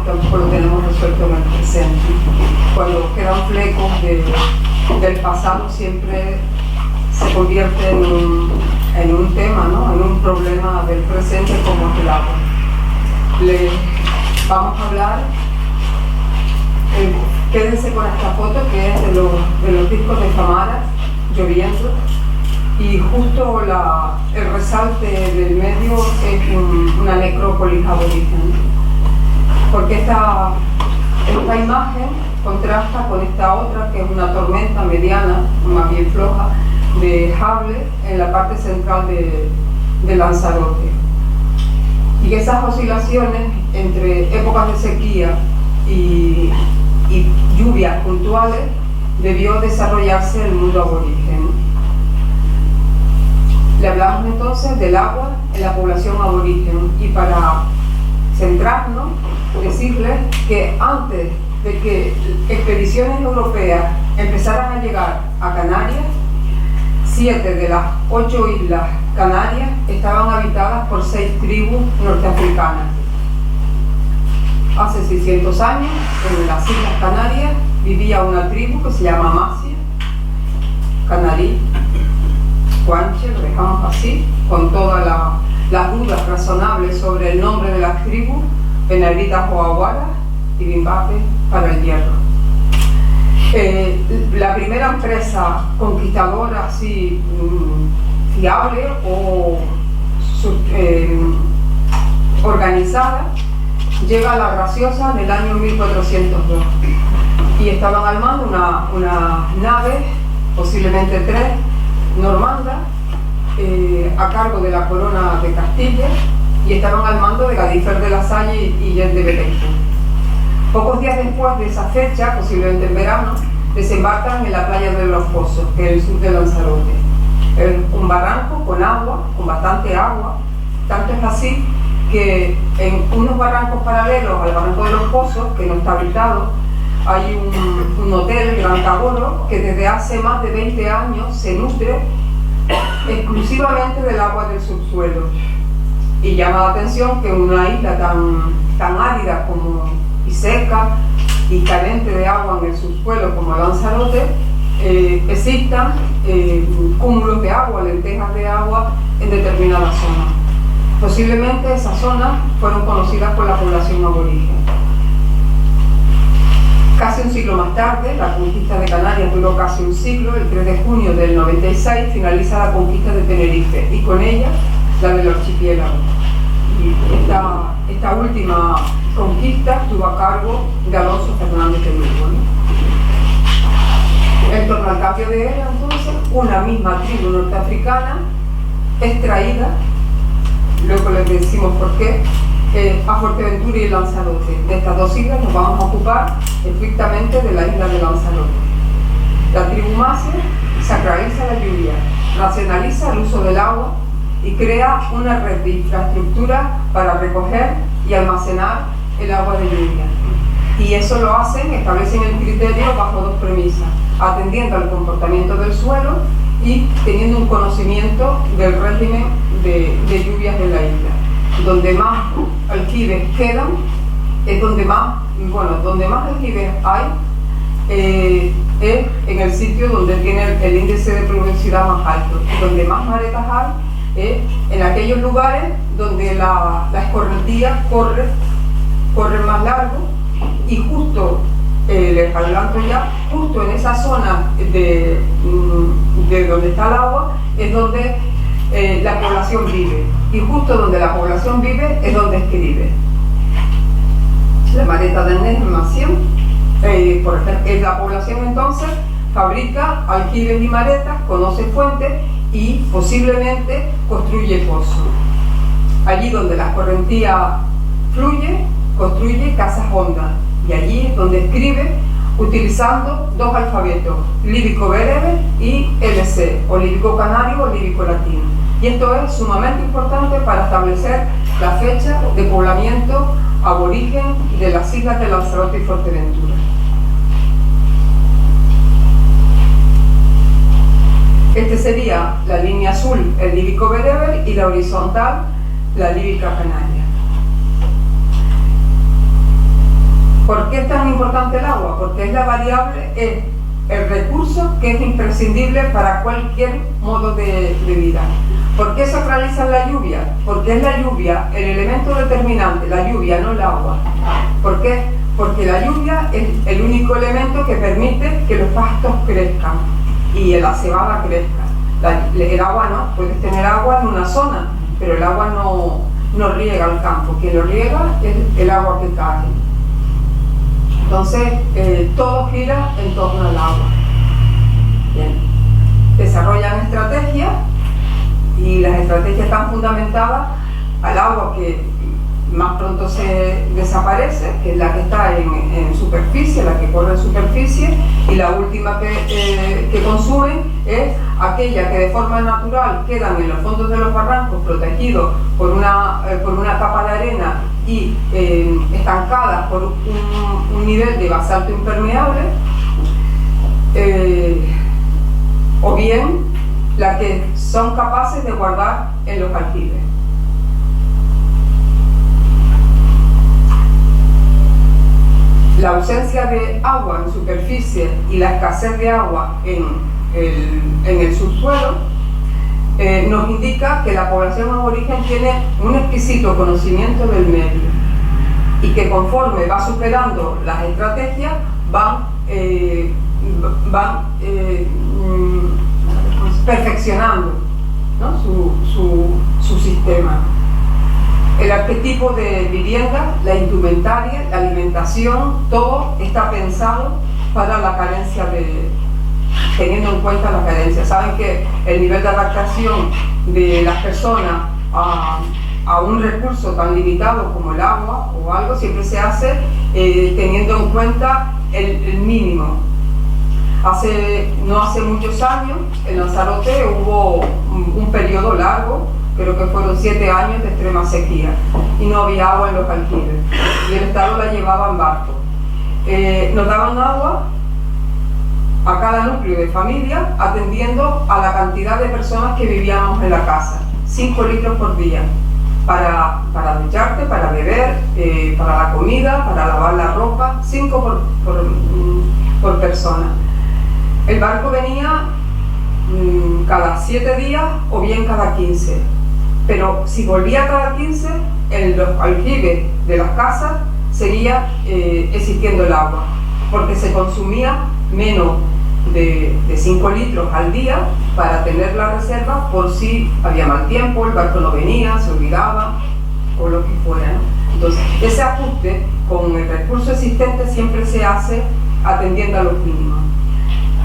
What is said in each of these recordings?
tampoco lo tenemos resuelto en el presente. Cuando quedan flecos del pasado siempre se convierte en un tema, ¿no? En un problema del presente como es el agua. Vamos a hablar, quédense con esta foto que es de los discos de Famara, lloviendo, y justo el resalte del medio es una necrópolis aborigen, porque esta imagen contrasta con esta otra que es una tormenta mediana, más bien floja, de Hable en la parte central de Lanzarote. Y esas oscilaciones entre épocas de sequía y lluvias puntuales debió desarrollarse el mundo aborigen. Le hablamos entonces del agua en la población aborigen, y para centrarnos, decirles que antes de que expediciones europeas empezaran a llegar a Canarias, 7 de las 8 islas canarias estaban habitadas por 6 tribus norteafricanas. Hace 600 años, en las Islas Canarias, vivía una tribu que se llama Masia, Canarí, Guanche, lo dejamos así, con todas las dudas razonables sobre el nombre de las tribus, Benarita Joahuara y Bimbape para el hierro. La primera empresa conquistadora así fiable o organizada llega a La Graciosa en el año 1402 y estaban al mando una nave, posiblemente 3, normanda, a cargo de la corona de Castilla, y estaban al mando de Gadifer de la Salle y Jen de Betancourt. Pocos días después de esa fecha, posiblemente en verano, desembarcan en la playa de Los Pozos, que es el sur de Lanzarote. Es un barranco con agua, con bastante agua, tanto es así que en unos barrancos paralelos al barranco de Los Pozos, que no está habitado, hay un hotel, Gran Caboro, que desde hace más de 20 años se nutre exclusivamente del agua del subsuelo. Y llama la atención que en una isla tan árida y seca y carente de agua en el subsuelo como Lanzarote, existan cúmulos de agua, lentejas de agua en determinadas zonas. Posiblemente esas zonas fueron conocidas por la población aborigen. Casi un siglo más tarde, la conquista de Canarias duró casi un siglo. El 3 de junio del 96 finaliza la conquista de Tenerife y con ella la del archipiélago. Y esta última conquista estuvo a cargo de Alonso Fernández de Lugo, ¿no? En torno al cambio de era, entonces, una misma tribu norteafricana es traída, luego les decimos por qué, a Fuerteventura y Lanzarote. De estas dos islas nos vamos a ocupar estrictamente de la isla de Lanzarote. La tribu Masia sacraliza la lluvia, racionaliza el uso del agua y crea una red de infraestructura para recoger y almacenar el agua de lluvia. Y eso lo hacen, establecen el criterio bajo 2 premisas: atendiendo al comportamiento del suelo y teniendo un conocimiento del régimen de lluvias de la isla. Donde más aljibes quedan es donde más aljibes hay, es en el sitio donde tiene el índice de pluviosidad más alto. Y donde más maretas hay es en aquellos lugares donde la escorrentía corre más largo, y justo, les adelanto ya, justo en esa zona de donde está el agua es donde la población vive, y justo donde la población vive es donde escribe. La mareta de Nesmación, por ejemplo, la población entonces fabrica aljibes y maretas, conoce fuentes y posiblemente construye pozos. Allí donde la escorrentía fluye, construye casas hondas, y allí es donde escribe utilizando 2 alfabetos, líbico-bereber y LC, o líbico-canario o líbico-latino. Y esto es sumamente importante para establecer la fecha de poblamiento aborigen de las islas de Lanzarote y Fuerteventura. Este sería la línea azul, el líbico-bereber, y la horizontal, la líbica canaria. ¿Por qué es tan importante el agua? Porque es la variable, es el recurso que es imprescindible para cualquier modo de vida. ¿Por qué se realiza la lluvia? Porque es la lluvia el elemento determinante, la lluvia, no el agua. ¿Por qué? Porque la lluvia es el único elemento que permite que los pastos crezcan y la cebada crezca. El agua no, puedes tener agua en una zona, pero el agua no riega el campo. Quien lo riega es el agua que cae. Entonces, todo gira en torno al agua. Bien. Desarrollan estrategias y las estrategias están fundamentadas al agua que más pronto se desaparece, que es la que está en superficie, la que corre en superficie, y la última que consumen es aquella que de forma natural quedan en los fondos de los barrancos protegidos por una capa de arena y estancadas por un nivel de basalto impermeable, o bien la que son capaces de guardar en los aljibes. La ausencia de agua en superficie y la escasez de agua en el subsuelo nos indica que la población aborigen tiene un exquisito conocimiento del medio y que conforme va superando las estrategias van perfeccionando, ¿no?, su sistema. El arquetipo de vivienda, la indumentaria, la alimentación, todo está pensado para la carencia teniendo en cuenta la carencia. Saben que el nivel de adaptación de las personas a un recurso tan limitado como el agua o algo siempre se hace teniendo en cuenta el mínimo. No hace muchos años en Lanzarote hubo un periodo largo, creo que fueron 7 años de extrema sequía y no había agua en los aljibes y el Estado la llevaba en barco. Nos daban agua a cada núcleo de familia atendiendo a la cantidad de personas que vivíamos en la casa, 5 litros por día para ducharte, para beber, para la comida, para lavar la ropa, 5 por persona. El barco venía cada 7 días o bien cada 15. Pero si volvía cada 15, en los aljibes de las casas seguía existiendo el agua, porque se consumía menos de 5 litros al día para tener la reserva por si había mal tiempo, el barco no venía, se olvidaba o lo que fuera, ¿no? Entonces, ese ajuste con el recurso existente siempre se hace atendiendo a los mínimos.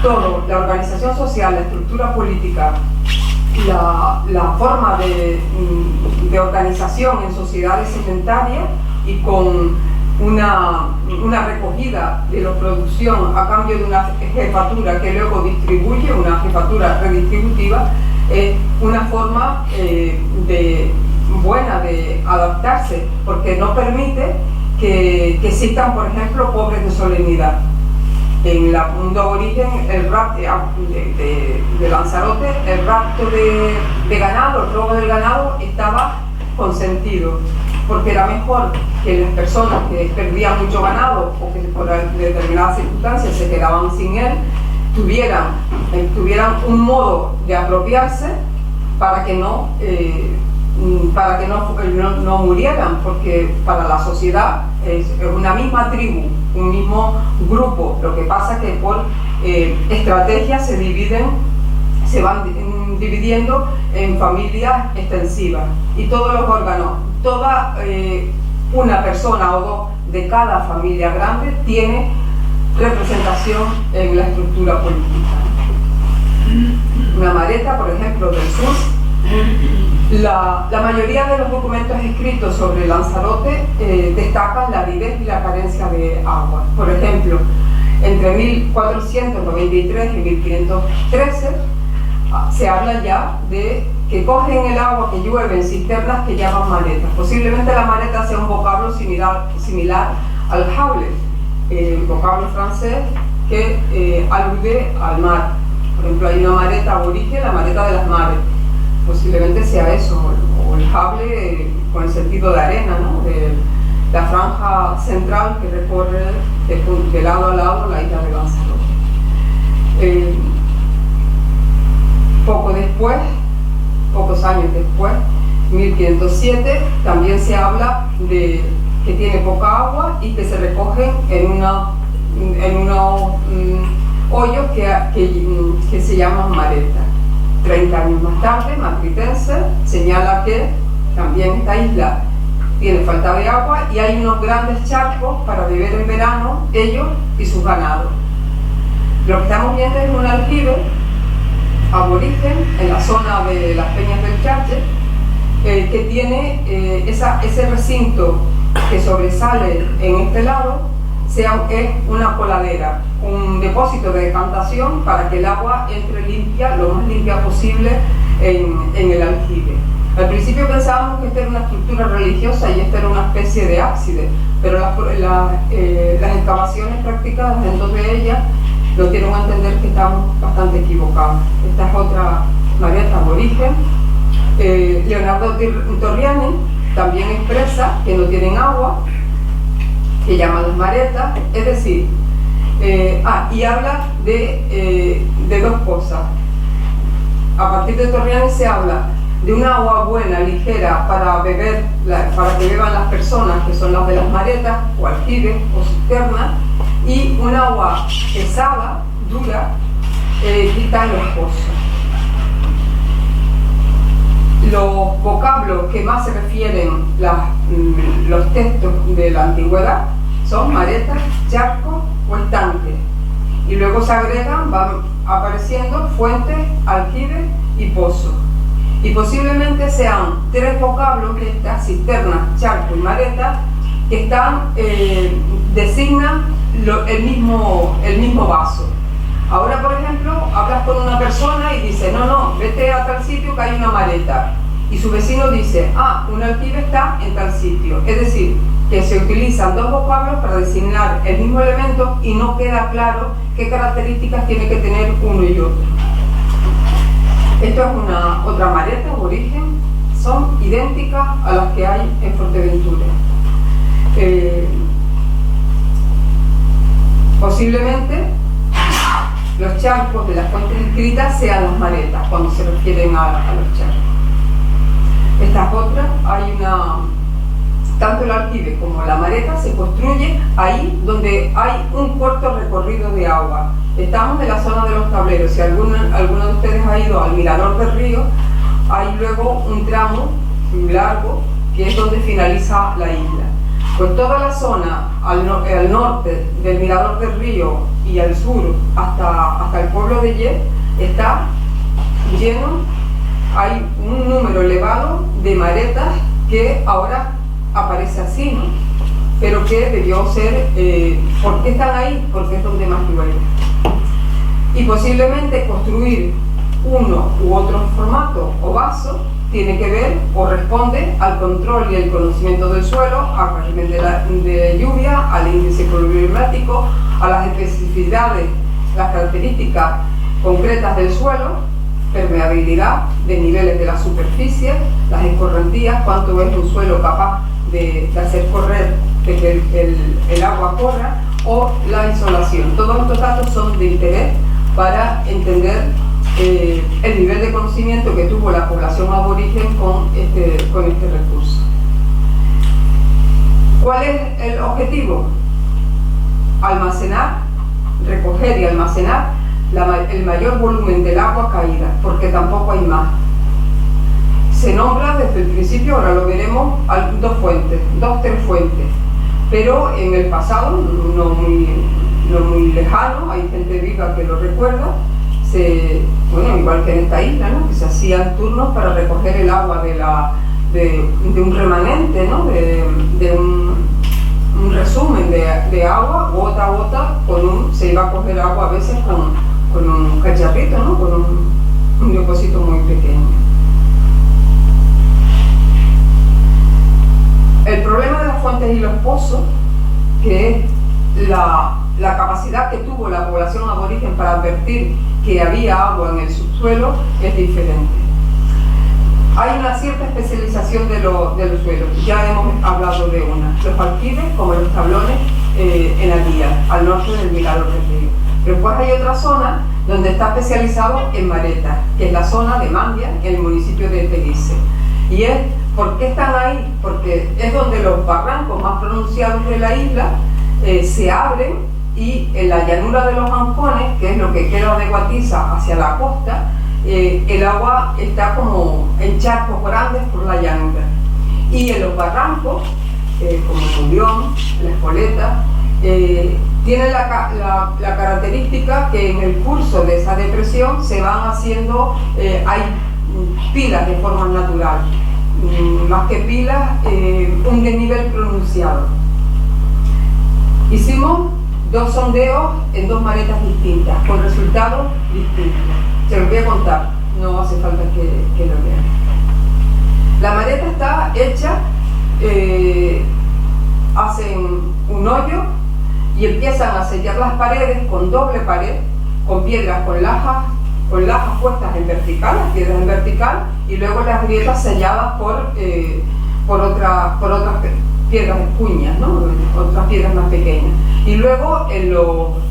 Todo, la organización social, la estructura política, la forma de organización en sociedades sedentarias y con una recogida de la producción a cambio de una jefatura que luego distribuye, una jefatura redistributiva, es una forma buena de adaptarse, porque no permite que existan, por ejemplo, pobres de solemnidad. En el mundo aborigen, el rapto de Lanzarote, el rapto de ganado, el robo del ganado estaba consentido, porque era mejor que las personas que perdían mucho ganado o que por determinadas circunstancias se quedaban sin él, tuvieran un modo de apropiarse para que no murieran, porque para la sociedad es una misma tribu, un mismo grupo. Lo que pasa es que por estrategias se van dividiendo en familias extensivas y todos los órganos, una persona o dos de cada familia grande tiene representación en la estructura política. Una Mareta, por ejemplo, del sur. La mayoría de los documentos escritos sobre Lanzarote destacan la aridez y la carencia de agua. Por ejemplo, entre 1493 y 1513 se habla ya de que cogen el agua que llueve en cisternas que llaman maretas. Posiblemente la mareta sea un vocablo similar al jable, el vocablo francés que alude al mar. Por ejemplo, hay una mareta aborigen, la mareta de las mares. Posiblemente sea eso, o el jable con el sentido de arena, ¿no?, la franja central que recorre de lado a lado la isla de Lanzarote. Poco después, pocos años después, 1507, también se habla de que tiene poca agua y que se recogen en unos hoyos que se llaman maretas. 30 años más tarde, Matritense señala que también esta isla tiene falta de agua y hay unos grandes charcos para beber en verano, ellos y sus ganados. Lo que estamos viendo es un aljibe aborigen en la zona de las Peñas del Chache, que tiene ese recinto que sobresale en este lado, es una coladera, un depósito de decantación para que el agua entre limpia, lo más limpia posible en el aljibe. Al principio pensábamos que esta era una estructura religiosa y esta era una especie de ábside, pero las excavaciones practicadas dentro de ella nos dieron a entender que estamos bastante equivocados. Esta es otra mareta aborigen. Leonardo Torriani también expresa que no tienen agua, que llaman las maretas, es decir, y habla de dos cosas. A partir de Torriani se habla de un agua buena, ligera, para beber, para que beban las personas, que son las de las maretas, o aljibes, o cisternas, y un agua pesada, dura, que está en los pozos. Los vocablos que más se refieren los textos de la antigüedad son maretas, charcos o estanques, y luego se agregan, van apareciendo fuentes, aljibes y pozos, y posiblemente sean tres vocablos de estas: cisternas, charco y mareta, que designan el mismo vaso. Ahora, por ejemplo, hablas con una persona y dice: no, vete a tal sitio que hay una mareta, y su vecino dice: un aljibe está en tal sitio. Es decir, que se utilizan dos vocablos para designar el mismo elemento y no queda claro qué características tiene que tener uno y otro. Esto es otra mareta aborigen, son idénticas a las que hay en Fuerteventura. Posiblemente los charcos de las fuentes escritas sean las maretas cuando se refieren a los charcos. Estas otras, tanto el aljibe como la mareta se construye ahí donde hay un corto recorrido de agua. Estamos en la zona de los tableros. Si alguno de ustedes ha ido al Mirador del Río, hay luego un tramo largo que es donde finaliza la isla. Pues toda la zona al norte del Mirador del Río y al sur hasta el pueblo de Ye está lleno. Hay un número elevado de maretas que ahora aparece así, ¿no? Pero que debió ser, ¿por qué están ahí? Porque es donde más llueve. Y posiblemente construir uno u otro formato o vaso tiene que ver o responde al control y el conocimiento del suelo, al régimen de lluvia, al índice pluviométrico, a las especificidades, las características concretas del suelo, permeabilidad de niveles de la superficie, las escorrentías, cuánto es un suelo capaz de hacer correr, de que el agua corra, o la insolación. Todos estos datos son de interés para entender el nivel de conocimiento que tuvo la población aborigen con este recurso. ¿Cuál es el objetivo? Almacenar, recoger y almacenar el mayor volumen del agua caída, porque tampoco hay más. Se nombra desde el principio, ahora lo veremos, tres fuentes, pero en el pasado, no muy lejano, hay gente viva que lo recuerda, igual que en esta isla, ¿no? Que se hacían turnos para recoger el agua de un remanente, ¿no? de un resumen de agua, gota a gota, se iba a coger agua a veces con un cacharrito, ¿no? Con un depósito muy pequeño. El problema de las fuentes y los pozos, que es la capacidad que tuvo la población aborigen para advertir que había agua en el subsuelo, es diferente. Hay una cierta especialización de los suelos, ya hemos hablado de una, los aljibes como los tablones en la guía, al norte del Mirador del Río. Pero después hay otra zona donde está especializado en maretas, que es la zona de Mandia, en el municipio de Teguise. Y es, ¿por qué están ahí? Porque es donde los barrancos más pronunciados de la isla se abren, y en la llanura de los Ancones, que es lo que queda de Guatiza hacia la costa, el agua está como en charcos grandes por la llanura. Y en los barrancos, como el Murión, la Espoleta, tiene la característica que en el curso de esa depresión se van haciendo, hay pilas de forma natural, más que pilas, un desnivel pronunciado. Hicimos 2 sondeos en 2 maretas distintas, con resultados distintos. Se los voy a contar, no hace falta que lo vean. La mareta está hecha, hacen un hoyo y empiezan a sellar las paredes con doble pared, con piedras, con lajas puestas en vertical, las piedras en vertical, y luego las grietas selladas por otras piedras cuñas, ¿no? Otras piedras más pequeñas. Y luego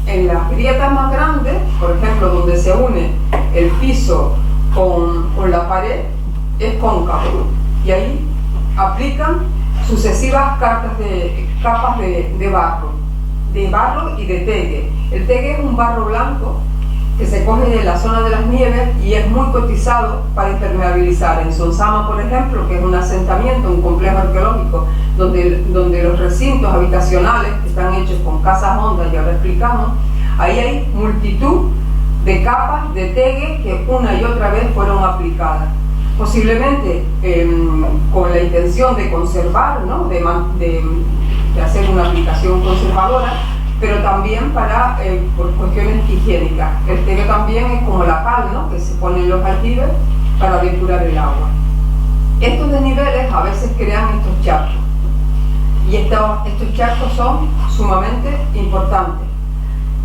en las grietas más grandes, por ejemplo, donde se une el piso con la pared, es cóncavo, y ahí aplican sucesivas capas de barro y de tegue. El tegue es un barro blanco que se coge de la zona de las nieves y es muy cotizado para impermeabilizar. En Sonsama, por ejemplo, que es un asentamiento, un complejo arqueológico, donde los recintos habitacionales que están hechos con casas hondas, ya lo explicamos, ahí hay multitud de capas de tegue que una y otra vez fueron aplicadas. Posiblemente con la intención de conservar, ¿no? de hacer una aplicación conservadora, pero también por cuestiones higiénicas. El tegue también es como la cal, ¿no? Que se pone en los aljibes para depurar el agua. Estos desniveles a veces crean estos charcos, y estos charcos son sumamente importantes,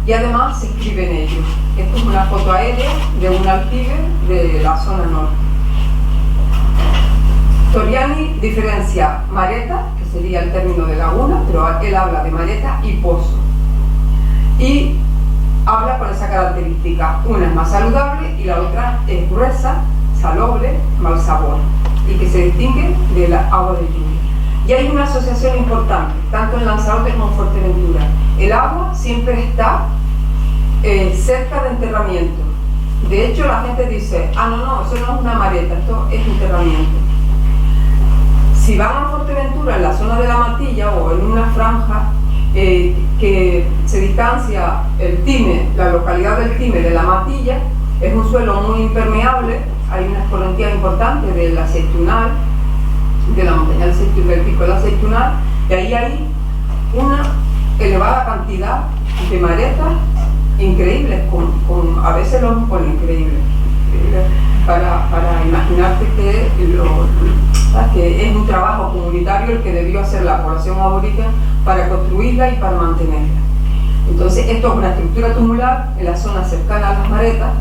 y además se escribe en ellos. Esto es una foto aérea de un aljibe de la zona norte. Toriani diferencia mareta, que sería el término de laguna, pero él habla de mareta y pozo, y habla con esa característica. Una es más saludable y la otra es gruesa, salobre, mal sabor, y que se distingue de la agua de lluvia. Y hay una asociación importante, tanto en Lanzarote como en Fuerteventura. El agua siempre está cerca de enterramiento. De hecho, la gente dice, no, eso no es una mareta, esto es enterramiento. Si van a Fuerteventura, en la zona de la Matilla o en una franja que se distancia el Time, la localidad del Time de la Matilla, es un suelo muy impermeable, hay una escorrentía importante del aceitunal, de la montaña del pico del aceitunal, y ahí hay una elevada cantidad de maretas increíbles, a veces los ponen increíbles, para imaginarte que es un trabajo comunitario el que debió hacer la población aborigen para construirla y para mantenerla. Entonces esto es una estructura tumular en la zona cercana a las maretas,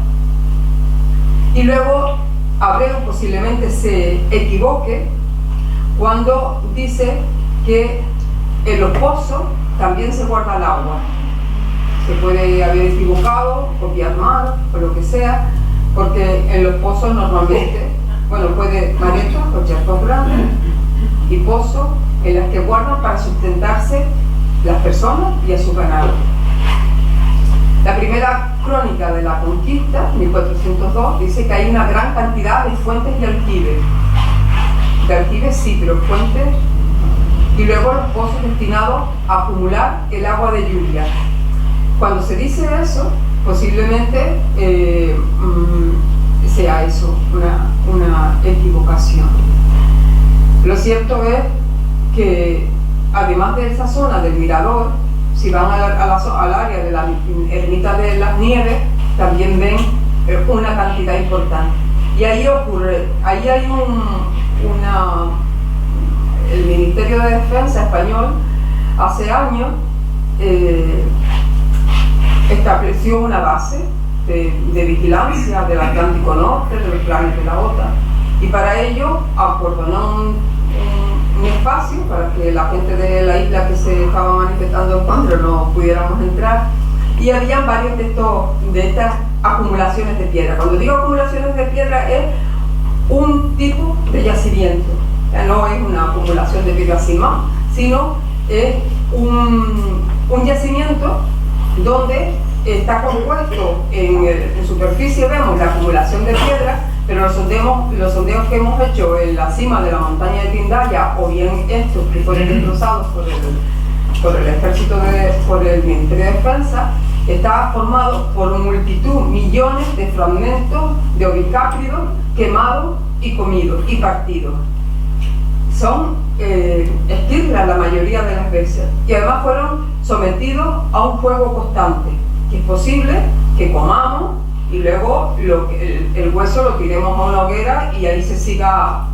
y luego Abreu posiblemente se equivoque cuando dice que en los pozos también se guarda el agua. Se puede haber equivocado, copiar mal o lo que sea, porque en los pozos normalmente, puede maretas o charcos grandes y pozos en las que guardan para sustentarse las personas y a su ganado. La primera crónica de la conquista, 1402, dice que hay una gran cantidad de fuentes y aljibes. De aljibes sí, pero fuentes, y luego los pozos destinados a acumular el agua de lluvia. Cuando se dice eso, posiblemente sea eso, una equivocación. Lo cierto es que además de esa zona del Mirador, si van al área de la ermita de las Nieves, también ven una cantidad importante. Y ahí hay el Ministerio de Defensa español hace años estableció una base de vigilancia del Atlántico Norte, de los planes de la OTAN, Y para ello acordonó un espacio para que la gente de la isla que se estaba manifestando en contra no pudiéramos entrar, y habían varios de estas acumulaciones de piedra. Cuando digo acumulaciones de piedra es un tipo de yacimiento, ya no es una acumulación de piedra sin más, sino es un yacimiento donde está compuesto en superficie, vemos la acumulación de piedra, pero los sondeos que hemos hecho en la cima de la montaña de Tindaya, o bien estos que fueron destrozados por el ejército, por el Ministerio de Defensa, está formado por multitud, millones de fragmentos de ovircápridos quemados y comidos y partidos. Son esquirlas la mayoría de las veces, y además fueron sometidos a un fuego constante, que es posible que comamos y luego el hueso lo tiremos a una hoguera y ahí se siga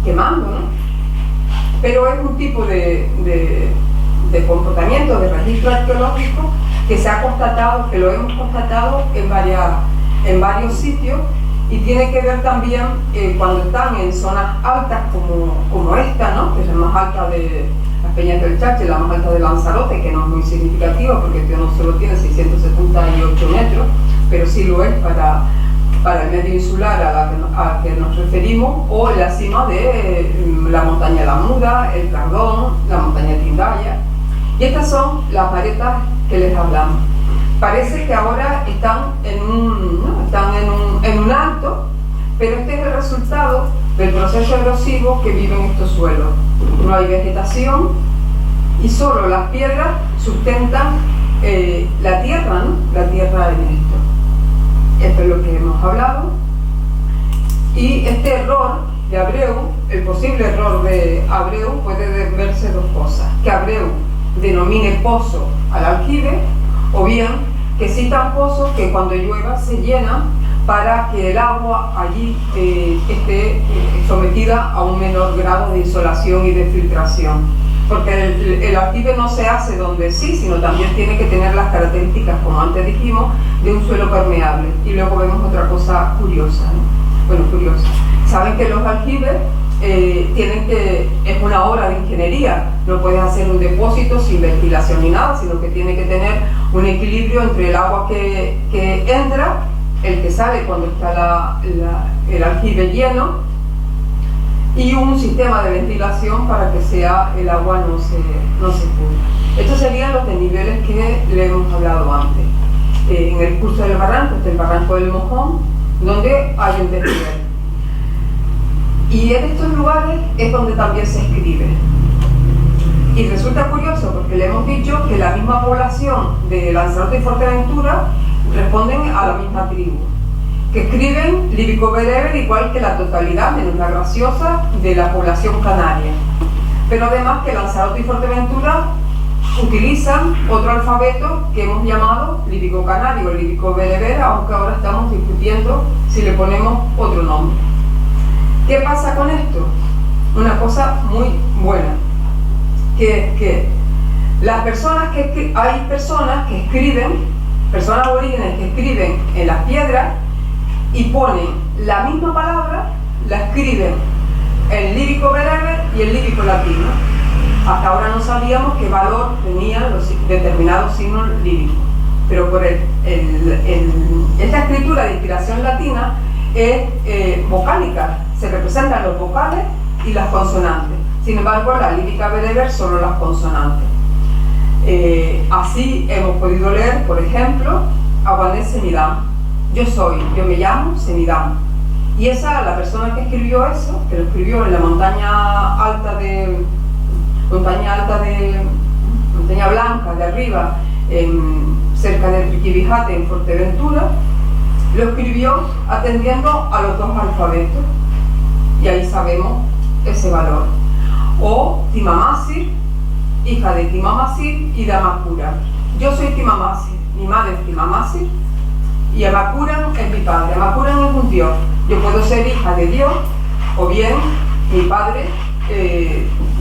quemando, ¿no? Pero es un tipo de comportamiento, de registro arqueológico que se ha constatado, que lo hemos constatado en varios sitios, y tiene que ver también cuando están en zonas altas como esta, ¿no? Que es la más alta de las Peñas del Chache, la más alta de Lanzarote, que no es muy significativa porque no solo tiene 678 metros, pero sí lo es para el medio insular a que nos referimos, o la cima de la montaña de la Muda, el Cardón, la montaña de Tindaya. Y estas son las varetas que les hablamos. Parece que ahora están en un alto, pero este es el resultado del proceso erosivo que viven estos suelos. No hay vegetación y solo las piedras sustentan la tierra, ¿no? La tierra en esto. Esto es lo que hemos hablado. Y este error de Abreu, el posible error de Abreu, puede verse dos cosas: que Abreu denomine pozo al aljibe, o bien que citan pozos que cuando llueva se llenan para que el agua allí esté sometida a un menor grado de insolación y de filtración. Porque el aljibe no se hace donde sí, sino también tiene que tener las características, como antes dijimos, de un suelo permeable. Y luego vemos otra cosa curiosa, ¿no? Bueno, curiosa. Saben que los aljibes es una obra de ingeniería, no puedes hacer un depósito sin ventilación ni nada, sino que tiene que tener un equilibrio entre el agua que entra, el que sale cuando está el aljibe lleno, y un sistema de ventilación para que el agua no se pudra. Estos serían los desniveles que le hemos hablado antes. En el curso del barranco está el barranco del Mojón, donde hay un desnivel. Y en estos lugares es donde también se escribe. Y resulta curioso porque le hemos dicho que la misma población de Lanzarote y Fuerteventura responden a la misma tribu, que escriben líbico-bereber igual que la totalidad, menos la graciosa, de la población canaria. Pero además que Lanzarote y Fuerteventura utilizan otro alfabeto que hemos llamado líbico-canario, líbico-bereber, aunque ahora estamos discutiendo si le ponemos otro nombre. ¿Qué pasa con esto? Una cosa muy buena, que es que hay personas que escriben, personas aborígenes que escriben en las piedras y ponen la misma palabra, la escriben en líbico-bereber y en líbico-latino. Hasta ahora no sabíamos qué valor tenían los determinados signos líbicos, pero por esta escritura de inspiración latina es vocálica, se representan los vocales y las consonantes. Sin embargo, la líbica-bereber solo las consonantes. Así hemos podido leer, por ejemplo, Aguanés Semidán. Yo me llamo Semidán. Y la persona que escribió eso, que lo escribió en la montaña Blanca de arriba, cerca de Triquibijate, en Fuerteventura, lo escribió atendiendo a los dos alfabetos, y ahí sabemos ese valor. O Timamasir, hija de Timamasir y de Amacura. Yo soy Timamasir, mi madre es Timamasir y Amacuran es mi padre. Amacuran es un dios. Yo puedo ser hija de Dios, o bien mi padre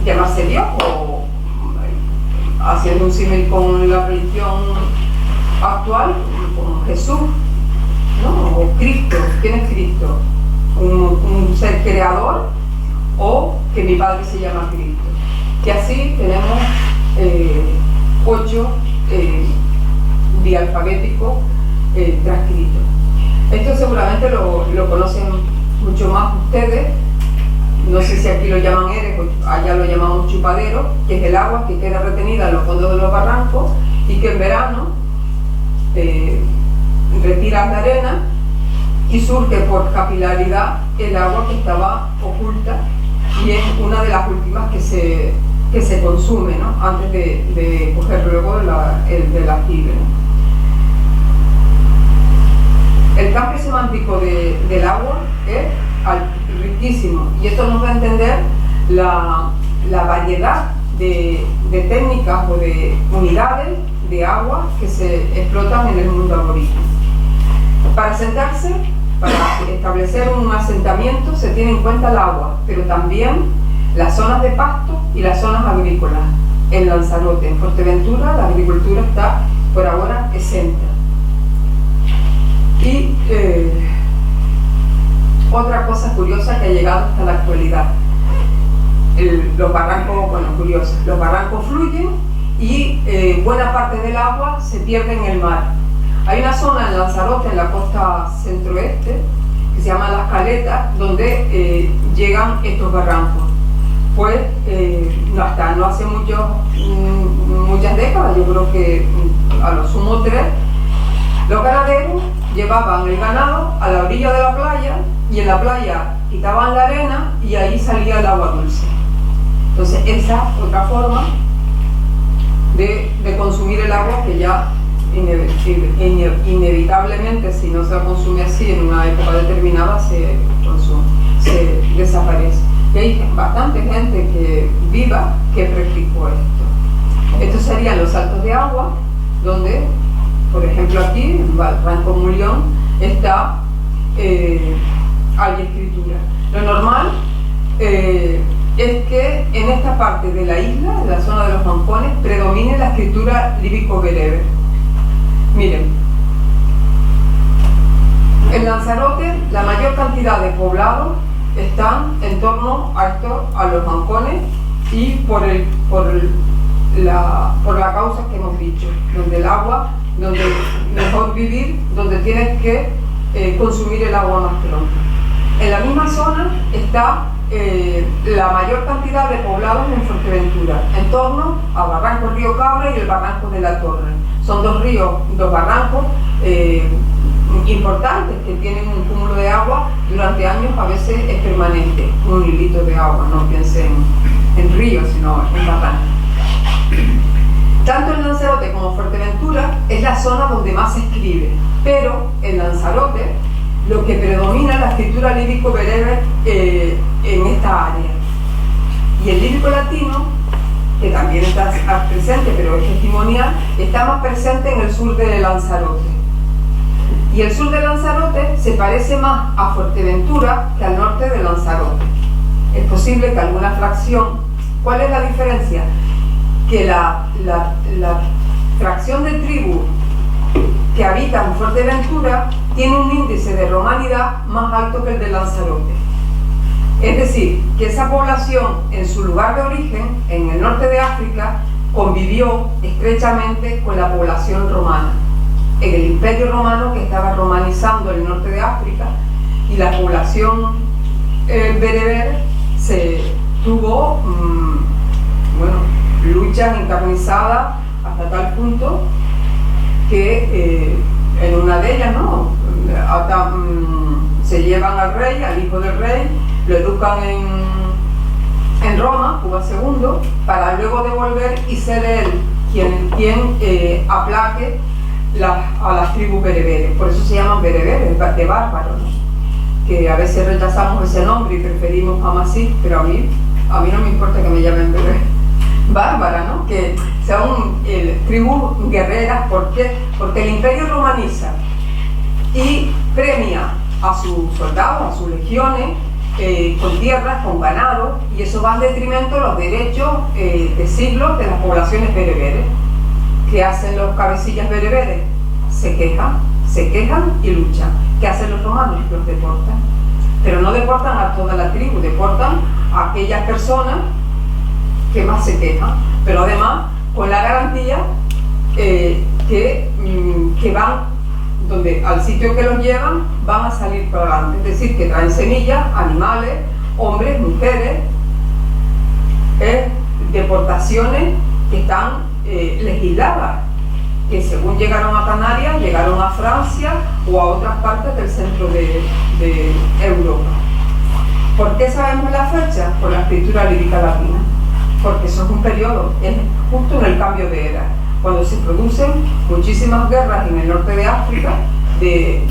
llamarse Dios, o haciendo un símil con la religión actual, con Jesús, ¿no? O Cristo. ¿Quién es Cristo? un ser creador, o que mi padre se llama Cristo. Y así tenemos 8 dialfabéticos transcritos. Esto seguramente lo conocen mucho más ustedes. No sé si aquí lo llaman eres o allá lo llamamos chupadero, que es el agua que queda retenida en los fondos de los barrancos y que en verano retiras la arena y surge por capilaridad el agua que estaba oculta, y es una de las últimas que se consume, ¿no?, antes de coger luego el del aljibe, ¿no? El cambio semántico del agua es riquísimo, y esto nos da a entender la variedad de técnicas o de unidades de agua que se explotan en el mundo aborigen. Para asentarse, para establecer un asentamiento, se tiene en cuenta el agua, pero también las zonas de pasto y las zonas agrícolas. En Lanzarote, en Fuerteventura, la agricultura está por ahora exenta. Y otra cosa curiosa que ha llegado hasta la actualidad, los barrancos, bueno, curiosos, los barrancos fluyen y buena parte del agua se pierde en el mar. Hay una zona en Lanzarote, en la costa centroeste, que se llama Las Caletas, donde llegan estos barrancos. Pues hasta no hace muchas décadas, yo creo que a lo sumo 3, los ganaderos llevaban el ganado a la orilla de la playa, y en la playa quitaban la arena y ahí salía el agua dulce. Entonces esa es otra forma de consumir el agua, que ya inevitablemente, si no se consume así en una época determinada, se desaparece. Y hay bastante gente que viva que practicó esto. Estos serían los saltos de agua, donde, por ejemplo, aquí en Barranco Mulión hay escritura. Lo normal es que en esta parte de la isla, en la zona de los Mancones, predomine la escritura líbico-bereber. Miren, en Lanzarote la mayor cantidad de poblados están en torno a los Mancones, y por la causa que hemos dicho, donde el agua, donde mejor vivir, donde tienes que consumir el agua más pronto. En la misma zona está la mayor cantidad de poblados en Fuerteventura, en torno a Barranco Río Cabra y el Barranco de la Torre. Son dos barrancos importantes que tienen un cúmulo de agua durante años, a veces es permanente, un hilito de agua, no piensen en ríos, sino en barrancos. Tanto en Lanzarote como Fuerteventura es la zona donde más se escribe, pero en Lanzarote lo que predomina es la escritura líbico-bereber en esta área. Y el líbico latino, que también está presente, pero es testimonial, está más presente en el sur de Lanzarote. Y el sur de Lanzarote se parece más a Fuerteventura que al norte de Lanzarote. Es posible que alguna fracción... ¿Cuál es la diferencia? Que la fracción de tribus que habitan en Fuerteventura tiene un índice de romanidad más alto que el de Lanzarote. Es decir, que esa población en su lugar de origen, en el norte de África, convivió estrechamente con la población romana, en el Imperio Romano, que estaba romanizando el norte de África, y la población bereber tuvo luchas encarnizadas hasta tal punto que en una de ellas, ¿no?, se llevan al rey, al hijo del rey, lo educan en Roma, Cuba II, para luego devolver y ser él quien aplaque a las tribus bereberes. Por eso se llaman bereberes, de bárbaros, ¿no?, que a veces rechazamos ese nombre y preferimos Hamasí, pero a mí no me importa que me llamen bereber. Bárbara, ¿no?, que son tribus guerreras. ¿Por qué? Porque el imperio romaniza y premia a sus soldados, a sus legiones, con tierras, con ganado, y eso va en detrimento de los derechos de siglos de las poblaciones bereberes. ¿Qué hacen los cabecillas bereberes? Se quejan y luchan. ¿Qué hacen los romanos? Los deportan. pero no deportan a toda la tribu, deportan a aquellas personas que más se quejan, pero además con la garantía que van, donde al sitio que los llevan, van a salir para adelante, es decir, que traen semillas, animales, hombres, mujeres, deportaciones que están legisladas, que según llegaron a Canarias, llegaron a Francia o a otras partes del centro de Europa. ¿Por qué sabemos la fecha? Por la escritura lírica latina, porque eso es un periodo, es justo en el cambio de era, cuando se producen muchísimas guerras en el norte de África, de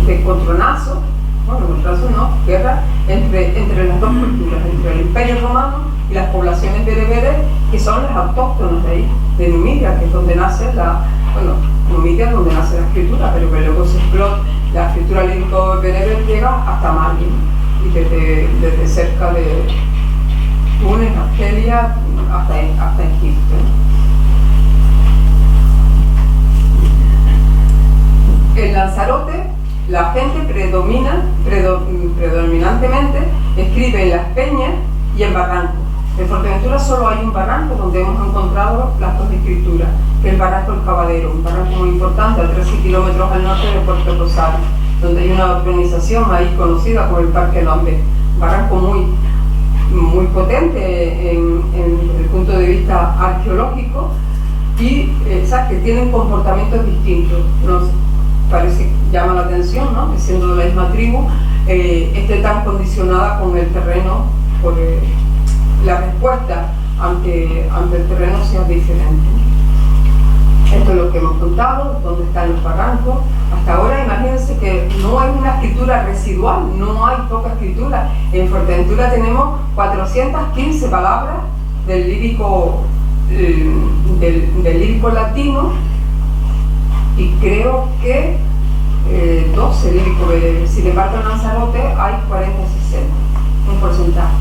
encontronazo, bueno, encontronazo no, guerra entre las dos culturas, entre el Imperio Romano y las poblaciones bereberes, que son las autóctonas de ahí, de Numidia, que es donde nace Numidia es donde nace la escritura, pero que luego se explota, la escritura lírico-bereber llega hasta Mali, y desde cerca de Túnez, Argelia, hasta Egipto. En Lanzarote, la gente predominantemente escribe en las peñas y en barrancos. En Fuerteventura solo hay un barranco donde hemos encontrado las dos escrituras, que es el Barranco El Cabadero, un barranco muy importante a 13 kilómetros al norte de Puerto Rosario, donde hay una urbanización ahí conocida como el Parque Lambert, un barranco muy potente desde el punto de vista arqueológico y que tienen comportamientos distintos. Parece, llama la atención, ¿no?, que siendo de la misma tribu, esté tan condicionada con el terreno, por la respuesta ante el terreno sea diferente. Esto es lo que hemos contado, dónde están los barrancos. Hasta ahora imagínense que no hay una escritura residual, no hay poca escritura. En Fuerteventura tenemos 415 palabras del lírico latino, y creo que 12 lírico bereber. Sin embargo, en Lanzarote hay 40-60, un porcentaje.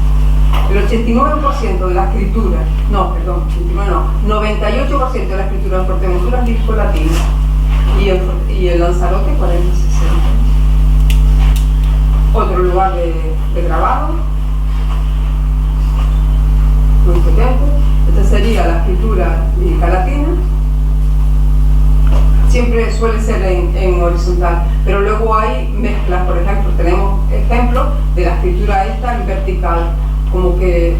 El 89% de la escritura, 98% de la escritura en Fuerteventura es lírico latino, y en Lanzarote 40-60. Otro lugar de grabado, muy potente. Esta sería la escritura lírica latina. Siempre suele ser en horizontal, pero luego hay mezclas. Por ejemplo, tenemos ejemplos de la escritura esta en vertical, como que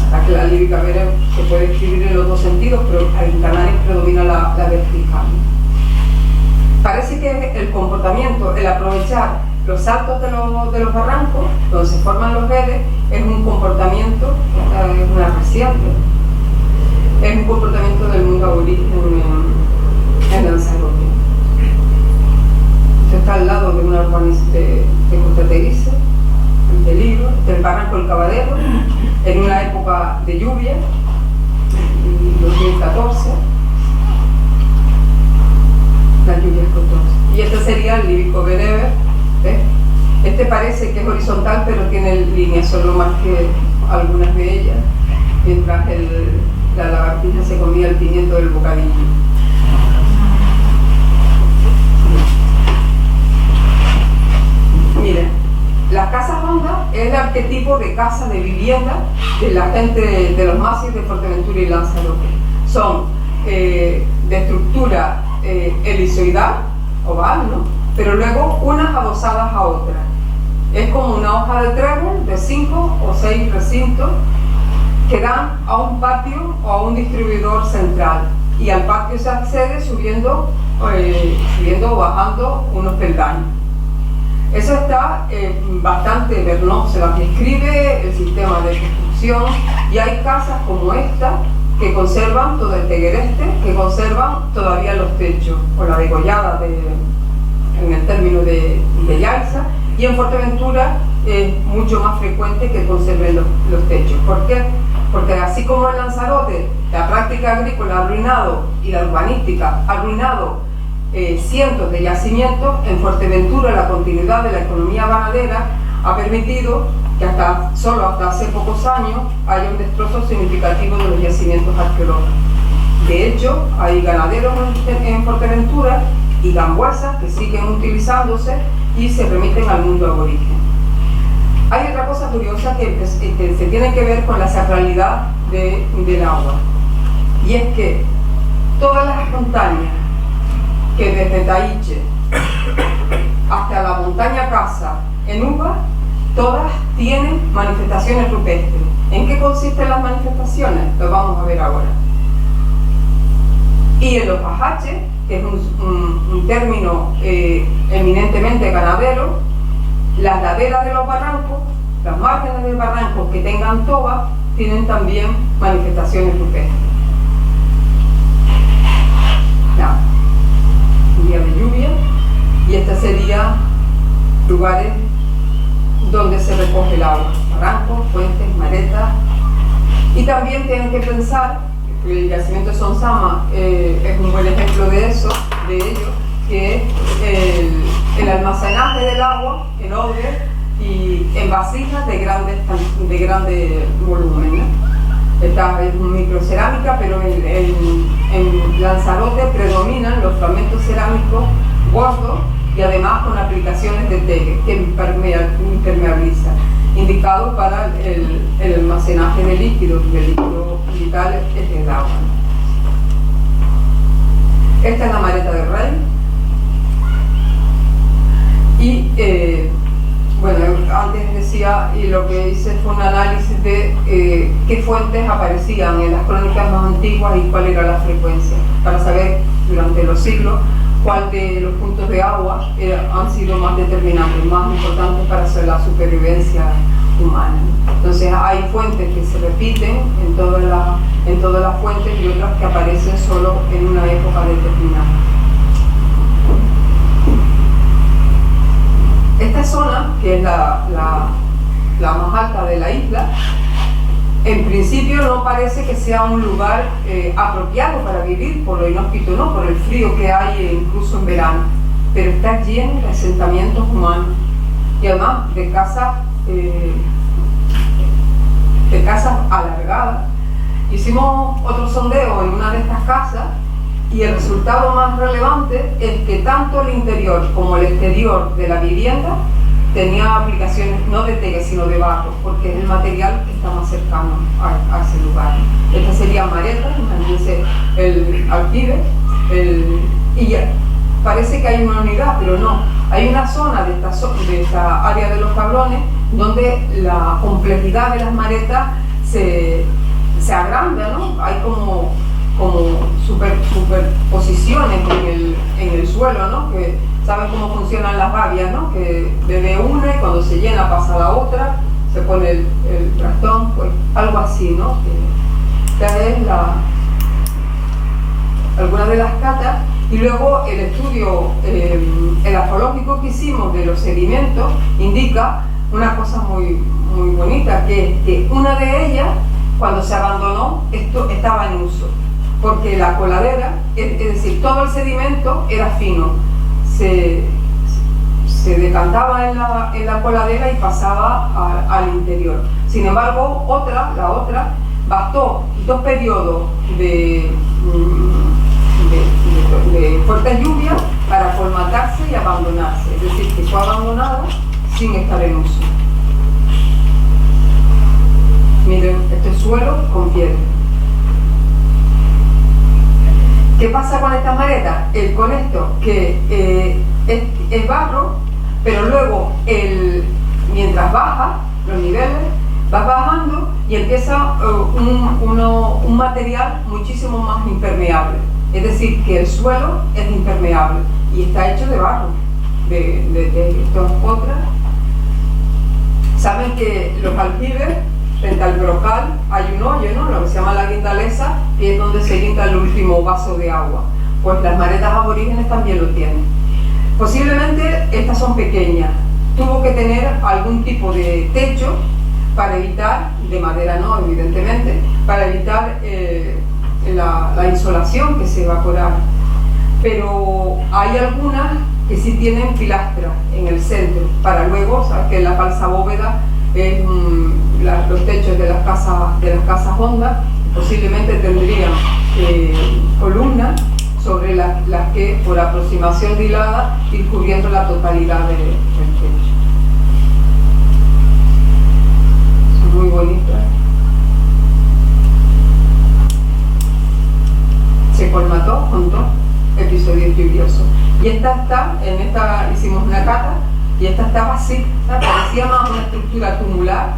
hasta que la lírica bereber se puede escribir en los dos sentidos, pero en Canarias predomina la vertical. Parece que el comportamiento, el aprovechar los saltos de los barrancos, donde se forman los veres, es un comportamiento, es una reciente, es un comportamiento del mundo aborigen en Lanzarote. Esto está al lado de una urbanización de Costa Teguise, en peligro, del Barranco El Cabadero, en una época de lluvia, en 2014, las lluvias costosas. Y este sería el lírico bereber. Este parece que es horizontal, pero tiene líneas solo más que algunas de ellas, mientras la lagartija se comía el pimiento del bocadillo. Miren, las casas hondas es el arquetipo de casa, de vivienda de la gente de los masis de Fuerteventura y Lanzarote. Son de estructura elisoidal, oval, ¿no?, pero luego unas adosadas a otras. Es como una hoja de trébol de 5 o 6 recintos que dan a un patio o a un distribuidor central, y al patio se accede subiendo o bajando unos peldaños. Eso está bastante vernoso, se la describe el sistema de construcción, y hay casas como esta que conservan todo el teguereste, que conservan todavía los techos, o la degollada en el término de Yaiza, y en Fuerteventura es mucho más frecuente que conserven los techos. ¿Por qué? Porque así como en Lanzarote la práctica agrícola ha arruinado y la urbanística ha arruinado cientos de yacimientos, en Fuerteventura la continuidad de la economía ganadera ha permitido que solo hasta hace pocos años haya un destrozo significativo de los yacimientos arqueológicos. De hecho, hay ganaderos en Fuerteventura y gambuesas que siguen utilizándose y se remiten al mundo aborigen. Hay otra cosa curiosa que se tiene que ver con la sacralidad del agua, y es que todas las montañas que desde Taiche hasta la montaña Casa en Uva, todas tienen manifestaciones rupestres. ¿En qué consisten las manifestaciones? Lo vamos a ver ahora. Y en los pajaches, que es un término eminentemente ganadero, las laderas de los barrancos, las márgenes del barranco que tengan toba, tienen también manifestaciones rupestres. Ya. Un día de lluvia, y este sería lugares donde se recoge el agua, barrancos, fuentes, maretas. Y también tienen que pensar, el yacimiento de Sonsama es un buen ejemplo de eso, de ello, que es el almacenaje del agua en odres y en vasijas de grande volumen, ¿no? Esta es microcerámica, pero en Lanzarote predominan los fragmentos cerámicos gordos y además con aplicaciones de tegue que impermeabilizan, indicado para el almacenaje de líquidos. El líquido vital es el agua. Esta es la Mareta del Rey. Y bueno, antes decía, y lo que hice fue un análisis de qué fuentes aparecían en las crónicas más antiguas y cuál era la frecuencia, para saber durante los siglos cuál de los puntos de agua han sido más determinantes, más importantes para la supervivencia humana. Entonces hay fuentes que se repiten en todas las fuentes y otras que aparecen solo en una época determinada. Esta zona, que es la más alta de la isla, en principio no parece que sea un lugar apropiado para vivir, por lo inhóspito, no, por el frío que hay incluso en verano, pero está lleno de asentamientos humanos y además de casas alargadas. Hicimos otro sondeo en una de estas casas y el resultado más relevante es que tanto el interior como el exterior de la vivienda tenía aplicaciones no de tegue sino de barro, porque es el material que está más cercano a ese lugar. Esta sería Mareta, imagínense el aljibe, y ya parece que hay una unidad, pero no. Hay una zona de esta área de los cabrones donde la complejidad de las maretas se agranda, ¿no? Hay como superposiciones en el suelo, ¿no? Que saben cómo funcionan las gavias, ¿no? Que bebe una y cuando se llena pasa a la otra, se pone el trastón, pues algo así, ¿no? Esta es algunas de las catas. Y luego el estudio edafológico que hicimos de los sedimentos indica una cosa muy, muy bonita, que es que una de ellas, cuando se abandonó, esto estaba en uso, porque la coladera, es decir, todo el sedimento era fino, se decantaba en la coladera y pasaba al interior. Sin embargo, la otra, bastó 2 periodos de fuertes lluvias para colmatarse y abandonarse, es decir, que fue abandonada sin estar en uso. Miren, este suelo con piedra. ¿Qué pasa con estas maretas? Con esto, que es barro, pero luego mientras baja los niveles, vas bajando y empieza un material muchísimo más impermeable. Es decir, que el suelo es impermeable y está hecho de barro, de estas otras. Saben que los aljibes, frente al brocal, hay un hoyo, ¿no? Lo que se llama la guindaleza, y es donde se guinda el último vaso de agua. Pues las maretas aborígenes también lo tienen. Posiblemente estas son pequeñas. Tuvo que tener algún tipo de techo para evitar, de madera no, evidentemente, para evitar la insolación que se evaporara. Pero hay algunas que sí tienen pilastras en el centro, para luego, sabes que la falsa bóveda es los techos de las casas hondas, posiblemente tendrían columnas sobre las que por aproximación hilada ir cubriendo la totalidad del techo. Son muy bonitas. Se colmató con dos episodios lluviosos. Y esta está, en esta hicimos una cata, y esta estaba así, parecía más una estructura tumular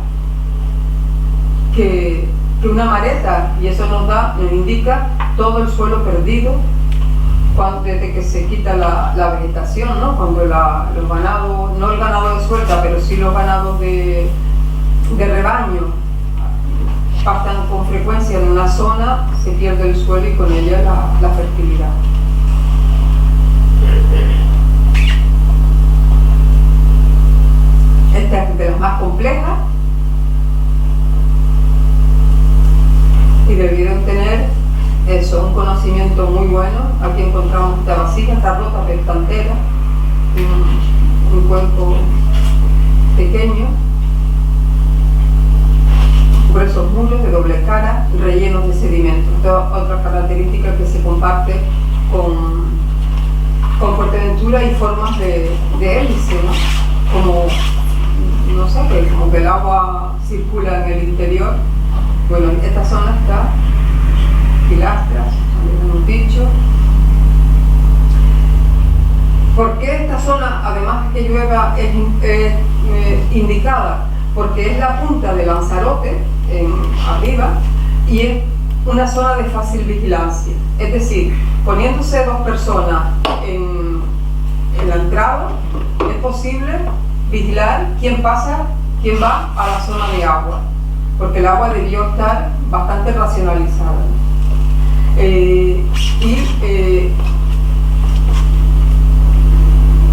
que una mareta, y eso nos indica todo el suelo perdido desde que se quita la vegetación, ¿no? Cuando los ganados, no el ganado de suelta, pero sí los ganados de rebaño pastan con frecuencia en una zona, se pierde el suelo y con ella la fertilidad. Esta es de las más complejas y debieron tener eso, un conocimiento muy bueno. Aquí encontramos esta vasija, está rota pero está entera, un cuenco pequeño, gruesos muros de doble cara rellenos de sedimentos. Esta es otra característica que se comparte con Fuerteventura y formas de hélice, ¿no? No sé, como que el agua circula en el interior. Bueno, en esta zona está pilastras, también hemos dicho. ¿Por qué esta zona, además de que llueva, es indicada? Porque es la punta de Lanzarote, arriba, y es una zona de fácil vigilancia. Es decir, poniéndose dos personas en la entrada, es posible vigilar quién pasa, quién va a la zona de agua, porque el agua debió estar bastante racionalizada.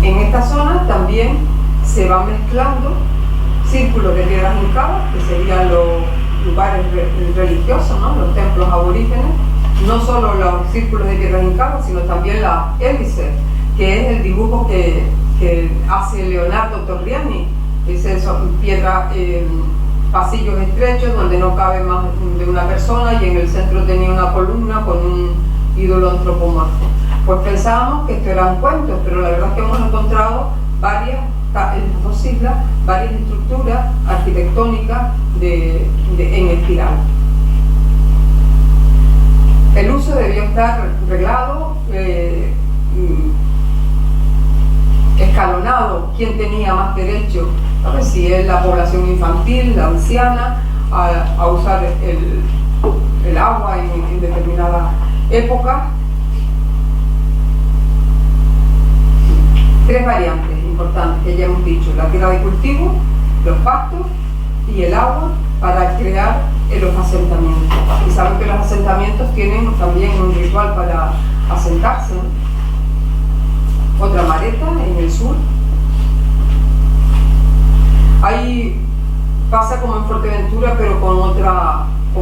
En esta zona también se van mezclando círculos de piedras hincadas, que serían los lugares religiosos, ¿no? Los templos aborígenes, no solo los círculos de piedras hincadas, sino también la hélice, que es el dibujo que hace Leonardo Torriani. Son piedras, pasillos estrechos donde no cabe más de una persona, y en el centro tenía una columna con un ídolo antropomorfo. Pues pensábamos que esto eran cuentos, pero la verdad es que hemos encontrado varias, en las dos islas, varias estructuras arquitectónicas en espiral. El uso debió estar reglado, escalonado, quién tenía más derecho, ¿sabes? Si es la población infantil, la anciana, a usar el agua en determinadas épocas. Tres variantes importantes que ya hemos dicho: la tierra de cultivo, los pastos y el agua para crear los asentamientos. Y saben que los asentamientos tienen también un ritual para asentarse, ¿no? Otra mareta en el sur. Ahí pasa como en Fuerteventura, pero con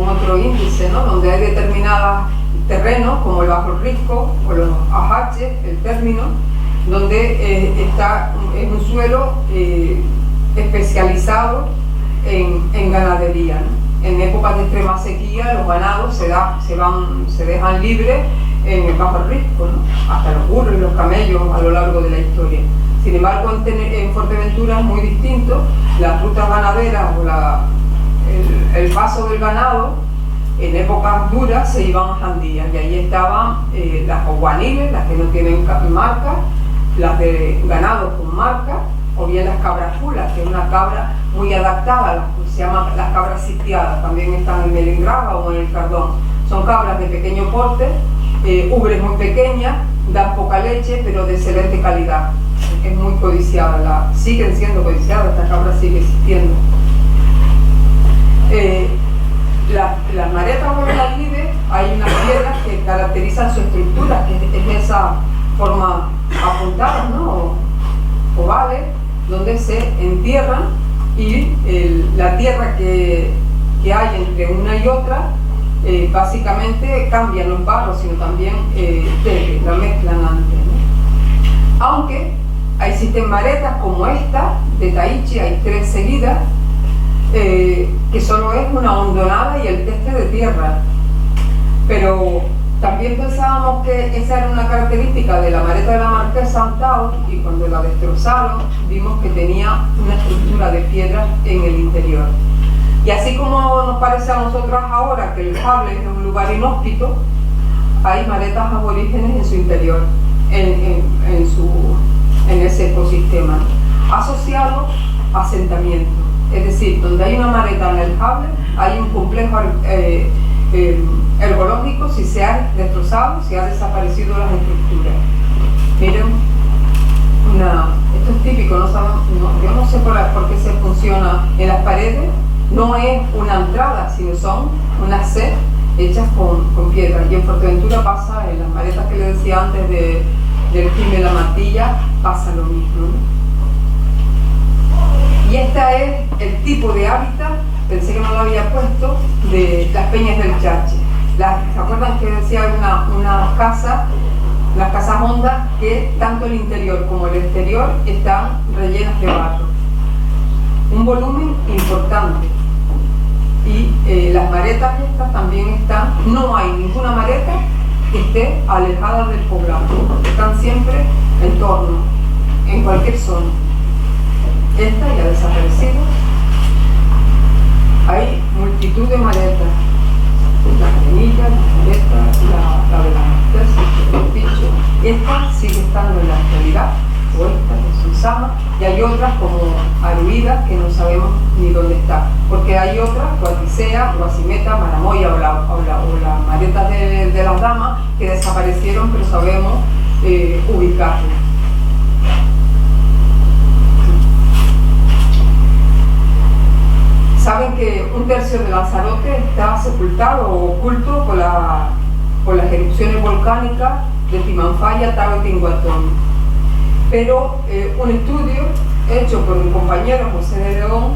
otro índice, ¿no? Donde hay determinados terrenos como el Bajo Risco o los ajaches, el término, donde es un suelo especializado en ganadería, ¿no? En épocas de extrema sequía los ganados se dejan libres en el Bajo Risco, ¿no? Hasta los burros y los camellos a lo largo de la historia. Sin embargo, en Fuerteventura es muy distinto. Las rutas ganaderas o el paso del ganado en épocas duras se iban a Jandía, y ahí estaban las guaniles, las que no tienen marca, las de ganado con marca, o bien las cabras fulas, que es una cabra muy adaptada, se llaman las cabras sitiadas, también están en Melingrava o en el Cardón. Son cabras de pequeño porte, ubres muy pequeñas, dan poca leche, pero de excelente calidad. Es muy codiciada, siguen siendo codiciadas, esta cabra sigue existiendo. Las maretas o los aljides, hay unas piedras que caracterizan su estructura, que es esa forma apuntada, ¿no? Ovales, donde se entierran, y la tierra que hay entre una y otra básicamente cambian los barros, sino también la mezclan antes, ¿no? Aunque existen maretas como esta de Taichi, hay 3 seguidas, que solo es una hondonada y el teste de tierra, pero También pensábamos que esa era una característica de la Mareta de la Marquesa Antao, y cuando la destrozaron vimos que tenía una estructura de piedra en el interior. Y así como nos parece a nosotros ahora que el Jable es un lugar inhóspito, hay maretas aborígenes en su interior, en ese ecosistema, asociado a asentamientos. Es decir, donde hay una mareta en el Jable, hay un complejo ergológico si se ha destrozado, si ha desaparecido las estructuras. Miren, esto es típico, yo no sé por qué se funciona en las paredes, no es una entrada, sino son unas sets hechas con piedra. Y en Fuerteventura pasa, en las maretas que le decía antes del Quim de la Matilla, pasa lo mismo, ¿no? Y este es el tipo de hábitat, pensé que no lo había puesto, de las Peñas del Chache. ¿Se acuerdan que decía una casa, las casas hondas, que tanto el interior como el exterior están rellenas de barro? Un volumen importante. Y las maretas estas también están, no hay ninguna mareta que esté alejada del poblado, están siempre en torno, en cualquier zona. Esta ya ha desaparecido. Hay multitud de maretas, las arenillas, las maretas, la de la Marquesa, el bicho. Esta sigue estando en la actualidad, o esta que son Sama, y hay otras como Aruida que no sabemos ni dónde está, porque hay otras, Guaticea, Guasimeta, Maramoya o las maretas de las damas que desaparecieron, pero sabemos ubicarlas. Saben que un tercio de Lanzarote está sepultado o oculto por las erupciones volcánicas de Timanfaya, Tago y Tinguatón. Pero un estudio hecho por un compañero, José de León,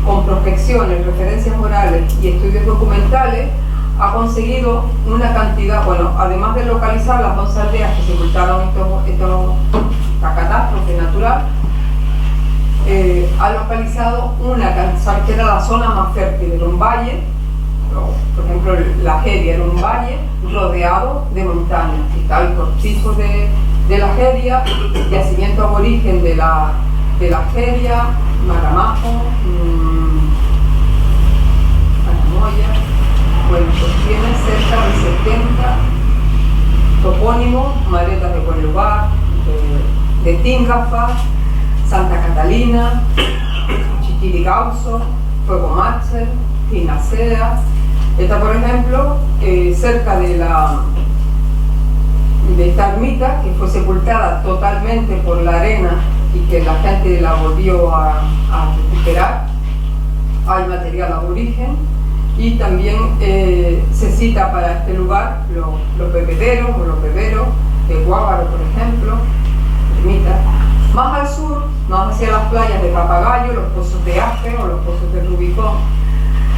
con prospecciones, referencias orales y estudios documentales, ha conseguido una cantidad, bueno, además de localizar las 11 aldeas que sepultaron esta catástrofe natural, ha localizado una cantidad que era la zona más fértil, era un valle, por ejemplo la Jeria era un valle rodeado de montañas, y estaba el cortijo de la Jeria, yacimiento aborigen de la Jeria, Maramajo, Maramoya. Bueno, pues tiene cerca de 70 topónimos, maretas de buen lugar, de Tingafa, Santa Catalina, Chiquirigauso, Fuego Macher, Pinacea. Esta, por ejemplo, cerca de esta ermita, que fue sepultada totalmente por la arena y que la gente la volvió a recuperar, hay material aborigen. Y también se cita para este lugar los bebederos o los beberos de Guávaro, por ejemplo, ermitas. Más al sur, más hacia las playas de Papagayo, los pozos de Aspe o los pozos de Rubicón,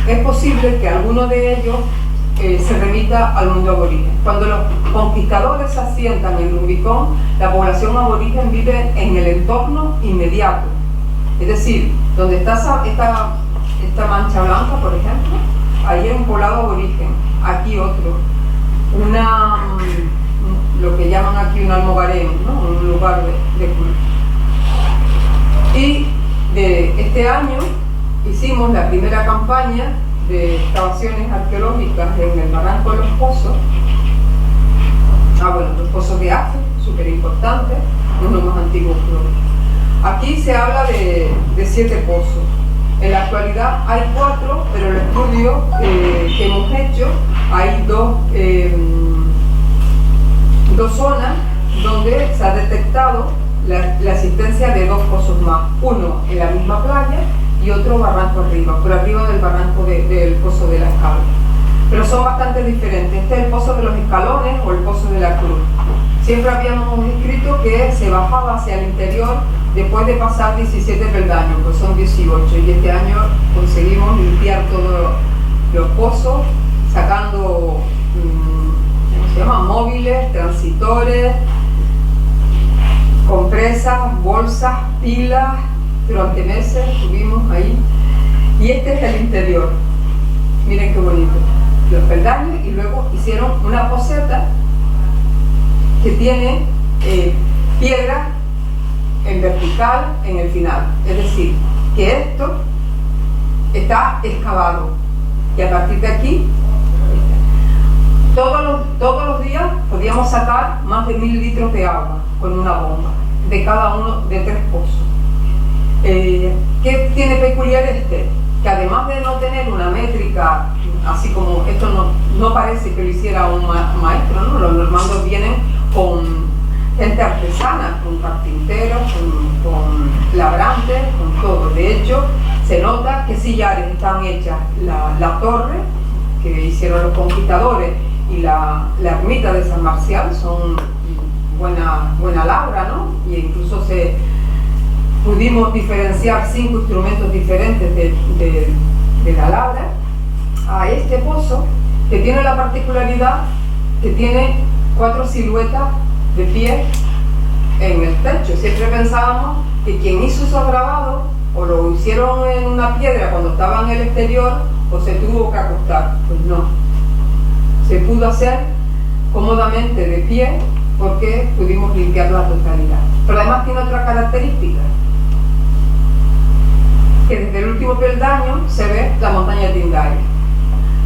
es posible que alguno de ellos se remita al mundo aborigen. Cuando los conquistadores se asientan en Rubicón, la población aborigen vive en el entorno inmediato. Es decir, donde está esta mancha blanca, por ejemplo, ahí hay un poblado aborigen, aquí otro, lo que llaman aquí un almogarén, ¿no? Un lugar de culto. Y de este año hicimos la primera campaña de excavaciones arqueológicas en el Barranco de los Pozos. Los pozos de Afe, súper importantes, uno más antiguo que otro. Aquí se habla de 7 pozos. En la actualidad hay 4, pero el estudio que hemos hecho, hay dos zonas donde se ha detectado la existencia de 2 pozos más, uno en la misma playa y otro barranco arriba, por arriba del barranco del pozo de la Escala. Pero son bastante diferentes. Este es el pozo de los Escalones o el pozo de la Cruz. Siempre habíamos escrito que se bajaba hacia el interior después de pasar 17 peldaños, pues son 18, y este año conseguimos limpiar todos los pozos, sacando ¿cómo se llama? Móviles, transitores, compresas, bolsas, pilas. Durante meses estuvimos ahí. Y este es el interior. Miren qué bonito. los peldaños y luego hicieron una poceta que tiene piedra en vertical en el final. Es decir, que esto está excavado y a partir de aquí todos los días podíamos sacar más de 1000 litros de agua con una bomba de cada uno de 3 pozos. ¿Qué tiene peculiar este? Que además de no tener una métrica, así como esto no parece que lo hiciera un maestro, ¿no? Los normandos vienen con gente artesana, con carpinteros, con labrantes, con todo. De hecho, se nota que sillares están hechas la torre que hicieron los conquistadores y la ermita de San Marcial son buena labra, ¿no? Y incluso pudimos diferenciar 5 instrumentos diferentes de la labra a este pozo, que tiene la particularidad que tiene 4 siluetas de pie en el techo. Siempre pensábamos que quien hizo esos grabados o lo hicieron en una piedra cuando estaba en el exterior o se tuvo que acostar. Pues no, se pudo hacer cómodamente de pie porque pudimos limpiar la totalidad. Pero además tiene otra característica, que desde el último peldaño se ve la montaña de Tindaya.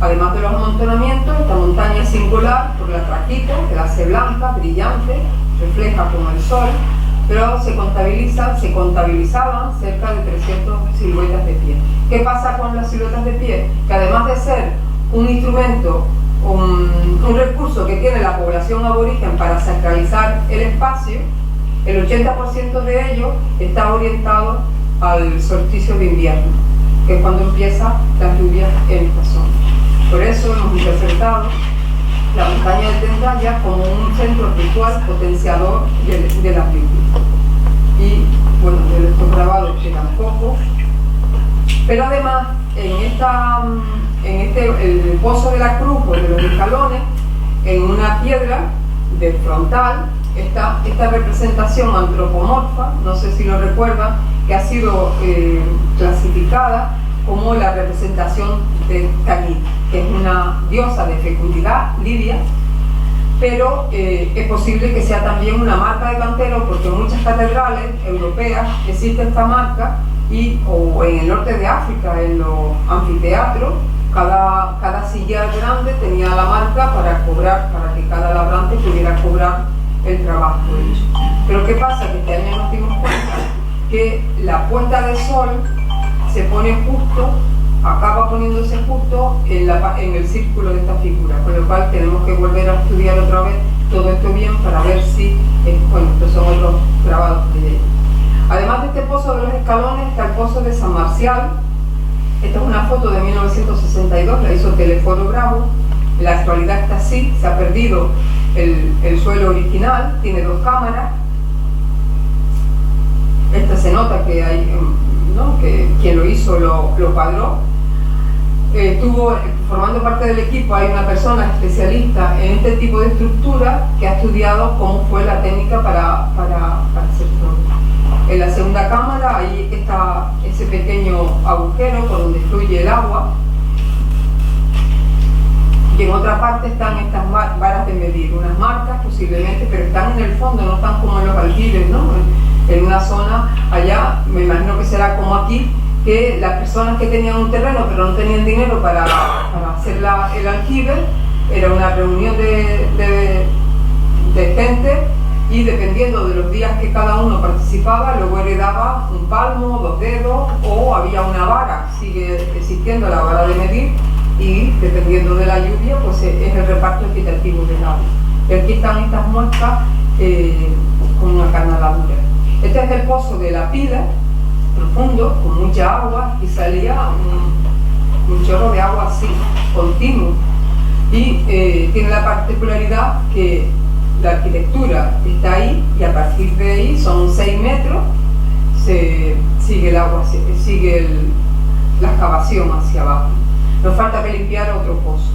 Además de los amontonamientos, esta montaña es singular por la traquita, que la hace blanca, brillante, refleja como el sol, pero se contabilizaban cerca de 300 siluetas de pie. ¿Qué pasa con las siluetas de pie? Que además de ser un instrumento, un recurso que tiene la población aborigen para sacralizar el espacio, el 80% de ello está orientado al solsticio de invierno, que es cuando empiezan las lluvias en esta zona. Por eso hemos interpretado la montaña de Tindaya como un centro ritual potenciador de las lluvias. Y bueno, de estos grabados quedan pocos, pero además el pozo de la cruz o de los escalones, en una piedra de frontal, está esta representación antropomorfa, no sé si lo recuerdan, que ha sido clasificada como la representación de Tanit, que es una diosa de fecundidad lidia, pero es posible que sea también una marca de cantero, porque en muchas catedrales europeas existe esta marca, o en el norte de África, en los anfiteatros, cada silla grande tenía la marca para que cada labrante pudiera cobrar el trabajo hecho. Pero ¿qué pasa? Que este año nos dimos cuenta que la puesta de sol se pone acaba poniéndose justo en el círculo de esta figura, con lo cual tenemos que volver a estudiar otra vez todo esto bien para ver si, bueno, estos son otros grabados de ella. Además de este pozo de los escalones, está el pozo de San Marcial. Esta es una foto de 1962, la hizo Teleforo Bravo. En la actualidad está así, se ha perdido el suelo original, tiene 2 cámaras. Esta se nota que hay, ¿no?, que quien lo hizo lo cuadró. Estuvo formando parte del equipo, hay una persona especialista en este tipo de estructura que ha estudiado cómo fue la técnica para hacer todo. En la segunda cámara ahí está ese pequeño agujero por donde fluye el agua, y en otra parte están estas varas de medir, unas marcas posiblemente, pero están en el fondo, no están como en los aljibes, ¿no? En una zona allá, me imagino que será como aquí, que las personas que tenían un terreno pero no tenían dinero para hacer el aljibe, era una reunión de gente, y dependiendo de los días que cada uno participaba, luego heredaba un palmo, 2 dedos, o había una vara, sigue existiendo la vara de medir, y dependiendo de la lluvia, pues es el reparto equitativo del agua. Y aquí están estas muestras con una canaladura. Este es el pozo de la pila, profundo, con mucha agua, y salía un chorro de agua así, continuo. Y tiene la particularidad que la arquitectura está ahí, y a partir de ahí son 6 metros, sigue el agua, sigue la excavación hacia abajo. Nos falta que limpiar otro pozo.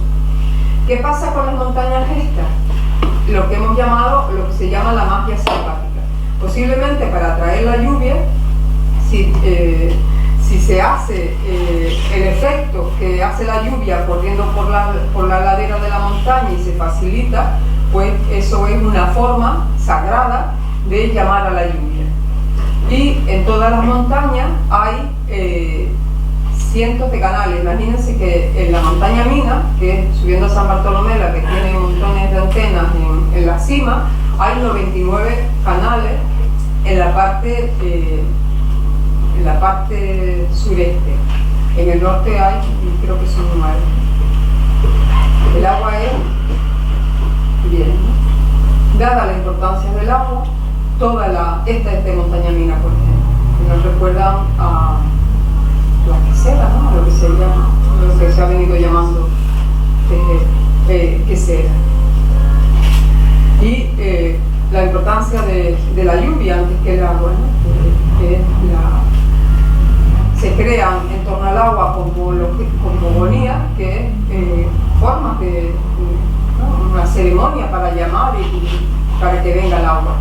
¿Qué pasa con las montañas estas? Lo que se llama la magia selvática. Posiblemente para atraer la lluvia, si si se hace el efecto que hace la lluvia corriendo por la ladera de la montaña y se facilita, pues eso es una forma sagrada de llamar a la lluvia. Y en todas las montañas hay cientos de canales. Imagínense que en la montaña Mina, que es subiendo a San Bartolomé, la que tiene montones de antenas en la cima, hay 99 canales en la parte sureste. En el norte hay, creo que son 9. El agua es bien, ¿no? Dada la importancia del agua, esta es de montaña Mina, por ejemplo, que nos recuerdan a la quesera, ¿no? A lo que se ha venido llamando quesera. Y la importancia de la lluvia antes que el agua, ¿no? Se crean en torno al agua cosmogonías, que es formas de una ceremonia para llamar y para que venga el agua.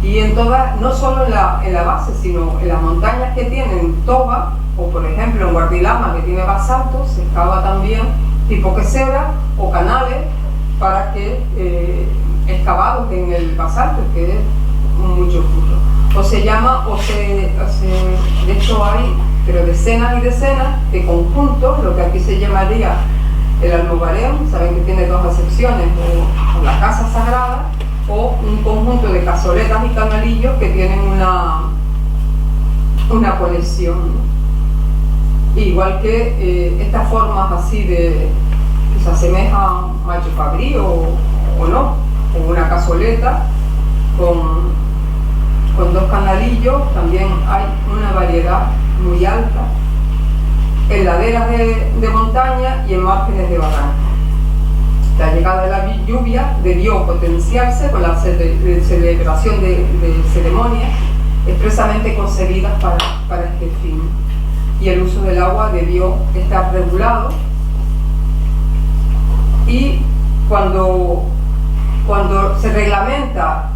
Y en todas, no solo en la base, sino en las montañas que tienen toba, o por ejemplo en Guardilama, que tiene basalto, se excava también tipo quesera o canales para que excavados en el basalto, que es mucho fruto. O se llama, de hecho hay, pero decenas y decenas de conjuntos, lo que aquí se llamaría el almogarén, saben que tiene 2 acepciones, o la casa sagrada, o un conjunto de cazoletas y canalillos que tienen una colección. Igual que estas formas así que se asemejan a macho cabrío o no, o una cazoleta con 2 canalillos, también hay una variedad muy alta en laderas de montaña y en márgenes de barranca. La llegada de la lluvia debió potenciarse con la celebración de ceremonias expresamente concebidas para este fin, y el uso del agua debió estar regulado. Y cuando se reglamenta,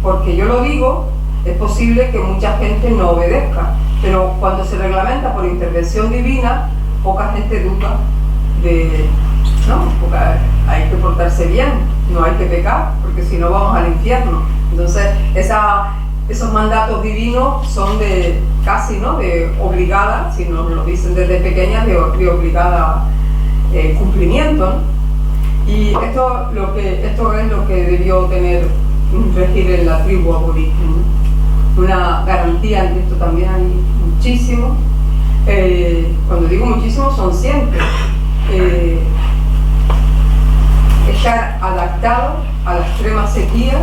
porque yo lo digo, es posible que mucha gente no obedezca, pero cuando se reglamenta por intervención divina, poca gente duda porque hay que portarse bien, no hay que pecar, porque si no vamos al infierno. Entonces esos mandatos divinos son de casi, ¿no?, de obligada, si nos lo dicen desde pequeñas, de obligada cumplimiento, ¿no? Y esto es lo que debió regir en la tribu aborigen, ¿no? Una garantía, en esto también hay muchísimo, cuando digo muchísimo son cientos, estar adaptado a la extrema sequía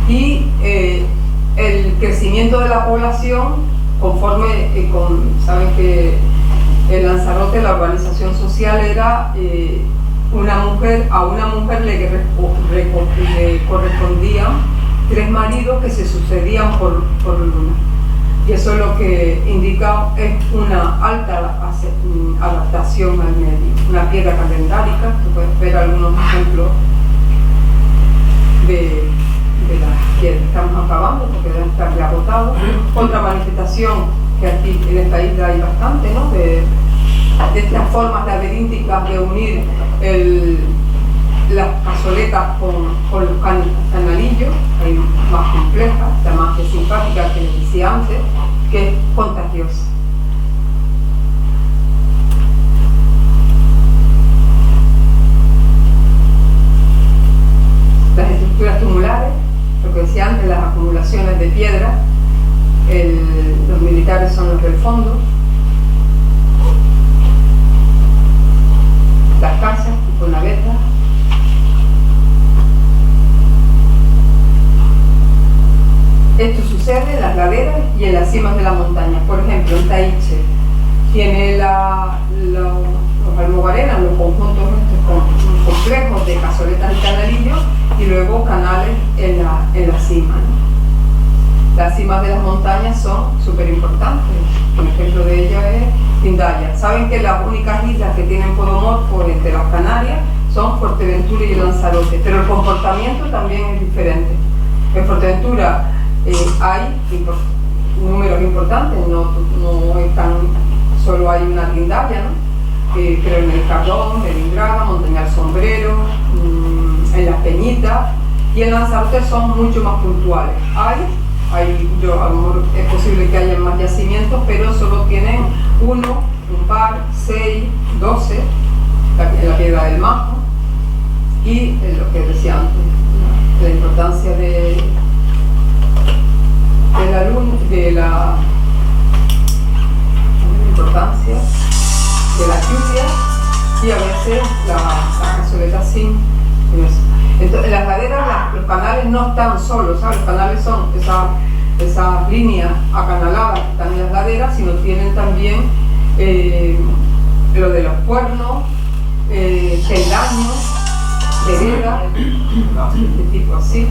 y el crecimiento de la población conforme saben que en Lanzarote la organización social era a una mujer le correspondían 3 maridos que se sucedían por luna, y eso es lo que indica es una alta adaptación al medio, una piedra calendárica. Tú puedes ver algunos ejemplos de las que estamos acabando porque deben estar ya agotados. Otra manifestación que aquí en esta isla hay bastante, ¿no?, de estas formas laberínticas de unir las cazoletas con los canalillos, hay más complejas, la más simpática que les decía antes, que es contagiosa. Las estructuras tumulares, lo que decía antes, las acumulaciones de piedra, los militares son los del fondo, las casas tipo navetas, esto sucede en las laderas y en las cimas de las montañas. Por ejemplo, en Taiche tiene los almogarenas, los conjuntos estos complejos de cazoletas y canalillos, y luego canales en la cima, ¿no? Las cimas de las montañas son súper importantes. Un ejemplo de ello es Pindaya. Saben que las únicas islas que tienen podomorfos entre las Canarias son Fuerteventura y Lanzarote, pero el comportamiento también es diferente. En Fuerteventura hay números importantes, no están, solo hay una Rindalla, ¿no? Pero en el Cardón, Melindrada, Montañar Sombrero, en Las Peñitas y en Lanzarote son mucho más puntuales. A lo mejor es posible que haya más yacimientos, pero solo tienen uno, un par, 6, 12, en la Piedra del Majo, y lo que decía antes, la importancia de la luna, de la importancia de la lluvia y a veces la cazoleta sin. Entonces, en las laderas los canales no están solos, ¿sabes? Los canales son esas líneas acanaladas que están en las laderas, sino tienen también lo de los cuernos, peldaños, veredas, de tipo así.